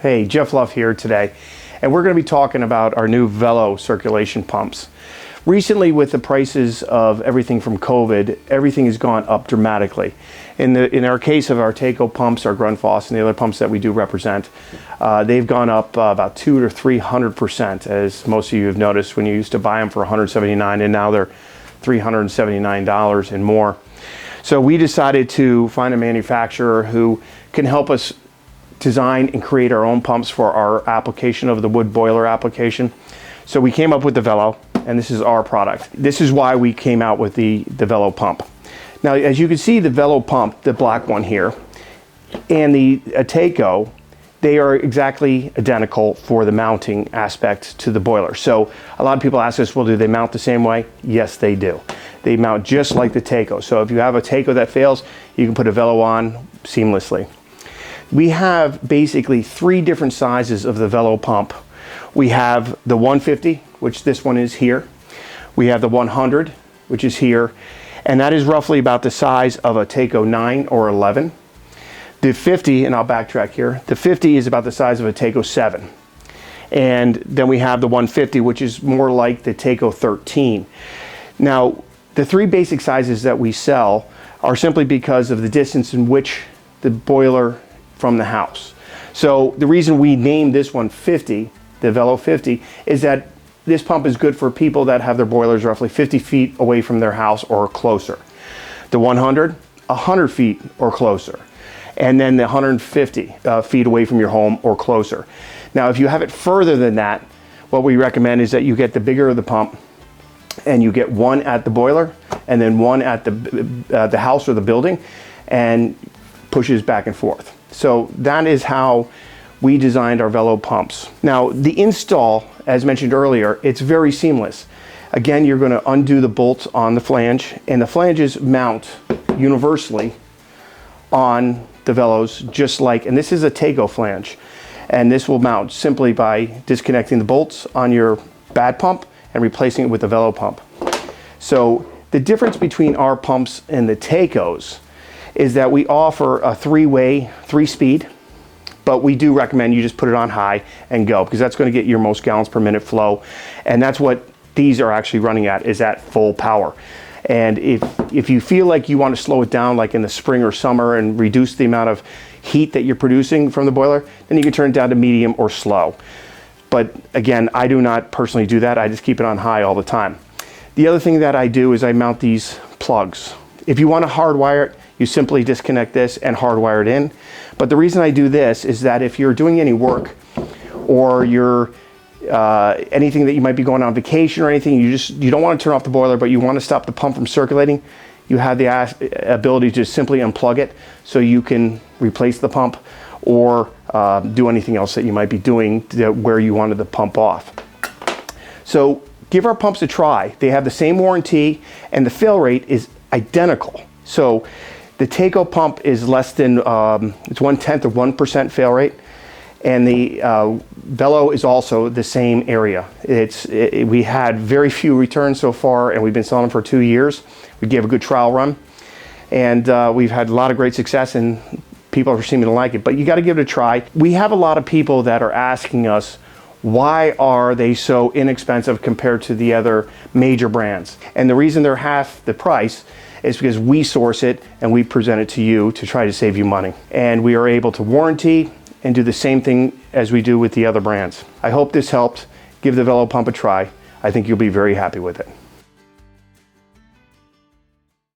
Hey, Jeff Luff here today, and we're going to be talking about our new Velo circulation pumps. Recently, with the prices of everything from COVID, everything has gone up dramatically. In our case of our Taco pumps, our Grundfos, and the other pumps that we do represent, they've gone up about 200 to 300%, as most of you have noticed when you used to buy them for $179, and now they're $379 and more. So we decided to find a manufacturer who can help us design and create our own pumps for our application of the wood boiler application. So we came up with the Velo, and this is our product. This is why we came out with the Velo pump. Now, as you can see, the Velo pump, the black one here, and the Taco, they are exactly identical for the mounting aspect to the boiler. So a lot of people ask us, well, do they mount the same way? Yes, they do. They mount just like the Taco. So if you have a Taco that fails, you can put a Velo on seamlessly. We have basically three different sizes of the Velo pump. We have the 150, which this one is here. We have the 100, which is here. And that is roughly about the size of a Taco 9 or 11. The 50, and I'll backtrack here, the 50 is about the size of a Taco 7. And then we have the 150, which is more like the Taco 13. Now, the three basic sizes that we sell are simply because of the distance in which the boiler from the house. So the reason we named this one 50, the Velo 50, is that this pump is good for people that have their boilers roughly 50 feet away from their house or closer. The 100, 100 feet or closer. And then the 150 feet away from your home or closer. Now, if you have it further than that, what we recommend is that you get the bigger of the pump, and you get one at the boiler and then one at the house or the building, and pushes back and forth. So that is how we designed our Velo pumps. Now, the install, as mentioned earlier, it's very seamless. Again, you're going to undo the bolts on the flange, and the flanges mount universally on the Velos, just like, and this is a Taco flange, and this will mount simply by disconnecting the bolts on your bad pump and replacing it with the Velo pump. So the difference between our pumps and the Tacos is that we offer a three-way, three-speed, but we do recommend you just put it on high and go, because that's going to get your most gallons per minute flow, and that's what these are actually running at, is at full power. And if you feel like you want to slow it down, like in the spring or summer, and reduce the amount of heat that you're producing from the boiler, then you can turn it down to medium or slow. But again, I do not personally do that. I just keep it on high all the time. The other thing that I do is I mount these plugs. If you want to hardwire it, you simply disconnect this and hardwire it in. But the reason I do this is that if you're doing any work, or you're anything that you might be going on vacation or anything, you don't want to turn off the boiler, but you want to stop the pump from circulating, you have the ability to simply unplug it so you can replace the pump, or do anything else that you might be doing where you wanted the pump off. So give our pumps a try. They have the same warranty, and the fail rate is identical. So the Taco pump is less than, it's 1/10 of 1% fail rate, and the Velo is also the same area. We had very few returns so far, and we've been selling them for 2 years. We gave a good trial run, and we've had a lot of great success, and people are seeming to like it, but you got to give it a try. We have a lot of people that are asking us, why are they so inexpensive compared to the other major brands? And the reason they're half the price is because we source it and we present it to you to try to save you money. And we are able to warranty and do the same thing as we do with the other brands. I hope this helped. Give the Velo pump a try. I think you'll be very happy with it.